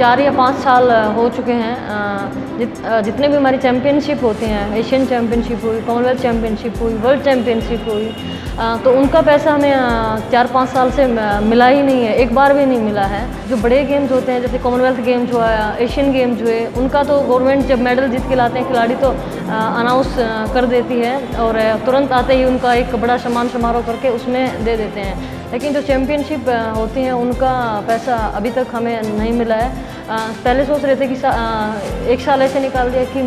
4 या 5 साल हो चुके हैं। जितने भी हमारी चैम्पियनशिप होती हैं, एशियन चैम्पियनशिप हुई, कॉमनवेल्थ चैम्पियनशिप हुई, वर्ल्ड चैम्पियनशिप हुई, तो उनका पैसा हमें 4-5 साल से मिला ही नहीं है, एक बार भी नहीं मिला है। जो बड़े गेम्स होते हैं जैसे कॉमनवेल्थ गेम्स हुआ, एशियन गेम्स हुए, उनका तो गवर्नमेंट जब मेडल जीत के लाते हैं खिलाड़ी तो अनाउंस कर देती है और तुरंत आते ही उनका एक बड़ा सम्मान समारोह करके उसमें दे देते हैं। लेकिन जो चैम्पियनशिप होती हैं उनका पैसा अभी तक हमें नहीं मिला है। पहले सोच रहे थे कि 1 साल ऐसे निकाल दिया कि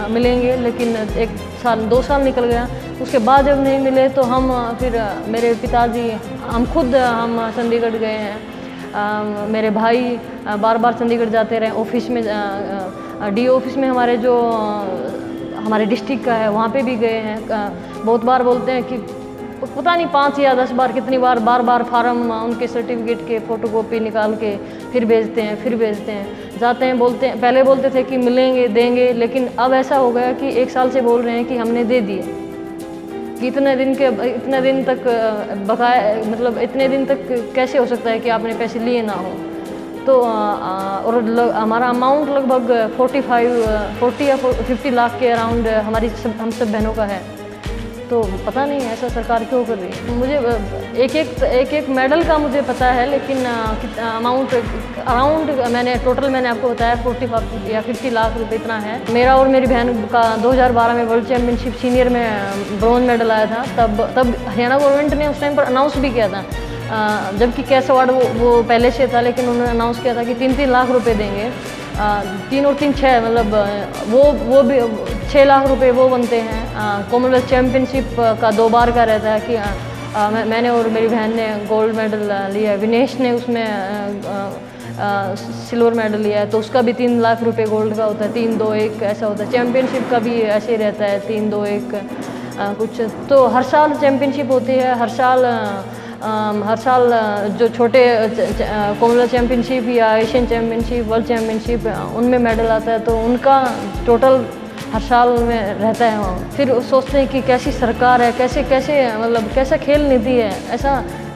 मिलेंगे, लेकिन 1 साल 2 साल निकल गया। उसके बाद जब नहीं मिले तो हम फिर मेरे पिताजी हम चंडीगढ़ गए हैं। मेरे भाई बार बार चंडीगढ़ जाते रहे, ऑफिस में DO ऑफिस में हमारे डिस्ट्रिक्ट का है, वहाँ पे भी गए हैं। बहुत बार बोलते हैं कि पता नहीं 5 या 10 बार कितनी बार बार फार्म उनके सर्टिफिकेट के फ़ोटोकॉपी निकाल के फिर भेजते हैं, जाते हैं, बोलते हैं। पहले बोलते थे कि मिलेंगे, देंगे, लेकिन अब ऐसा हो गया कि 1 साल से बोल रहे हैं कि हमने दे दिए, कि इतने दिन तक बकाया, मतलब इतने दिन तक कैसे हो सकता है कि आपने पैसे लिए ना हो। तो और हमारा अमाउंट लगभग 40 या 50 लाख के अराउंड हम सब बहनों का है। तो पता नहीं ऐसा सरकार क्यों कर रही है। मुझे एक मेडल का मुझे पता है, लेकिन अमाउंट अराउंड मैंने आपको बताया 45 या 50 लाख रुपए इतना है। मेरा और मेरी बहन का 2012 में वर्ल्ड चैम्पियनशिप सीनियर में ब्रॉन्ज मेडल आया था। तब हरियाणा गवर्नमेंट ने उस टाइम पर अनाउंस भी किया था, जबकि कैश अवार्ड वो पहले से था, लेकिन उन्होंने अनाउंस किया था कि 3-3 लाख रुपए देंगे। 3 और 3 6, मतलब वो भी 6 लाख रुपए वो बनते हैं। कॉमनवेल्थ चैम्पियनशिप का 2 बार का रहता है कि मैंने और मेरी बहन ने गोल्ड मेडल लिया है, विनेश ने उसमें सिल्वर मेडल लिया है, तो उसका भी 3 लाख रुपए गोल्ड का होता है। 3-2-1 ऐसा होता है। चैम्पियनशिप का भी ऐसे ही रहता है, 3-2-1 कुछ। तो हर साल चैम्पियनशिप होती है, हर साल जो छोटे कॉमनवेल्थ चैम्पियनशिप या एशियन चैम्पियनशिप, वर्ल्ड चैम्पियनशिप, उनमें मेडल आता है, तो उनका टोटल हर साल में रहता है वहाँ। फिर सोचते हैं कि कैसी सरकार है, कैसा खेल नीति है।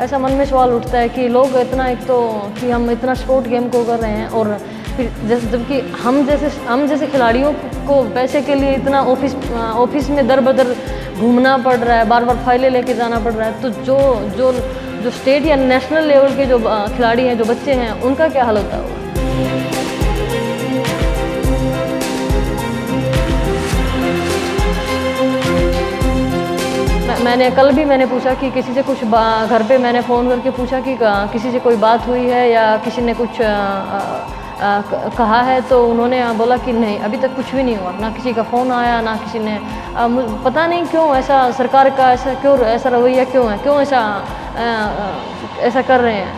ऐसा मन में सवाल उठता है कि लोग इतना, एक तो कि हम इतना स्पोर्ट गेम को कर रहे हैं, और फिर जबकि हम जैसे खिलाड़ियों को पैसे के लिए इतना ऑफिस में दर बदर घूमना पड़ रहा है, बार फाइलें लेके जाना पड़ रहा है। तो जो स्टेट या नेशनल लेवल के जो खिलाड़ी हैं, जो बच्चे हैं, उनका क्या हाल होता होगा। कल भी मैंने पूछा कि किसी से कुछ घर पे मैंने फ़ोन करके पूछा कि किसी से कोई बात हुई है या किसी ने कुछ कहा है, तो उन्होंने बोला कि नहीं, अभी तक कुछ भी नहीं हुआ, ना किसी का फ़ोन आया, ना किसी ने। पता नहीं क्यों ऐसा सरकार का ऐसा रवैया क्यों है, क्यों ऐसा कर रहे हैं।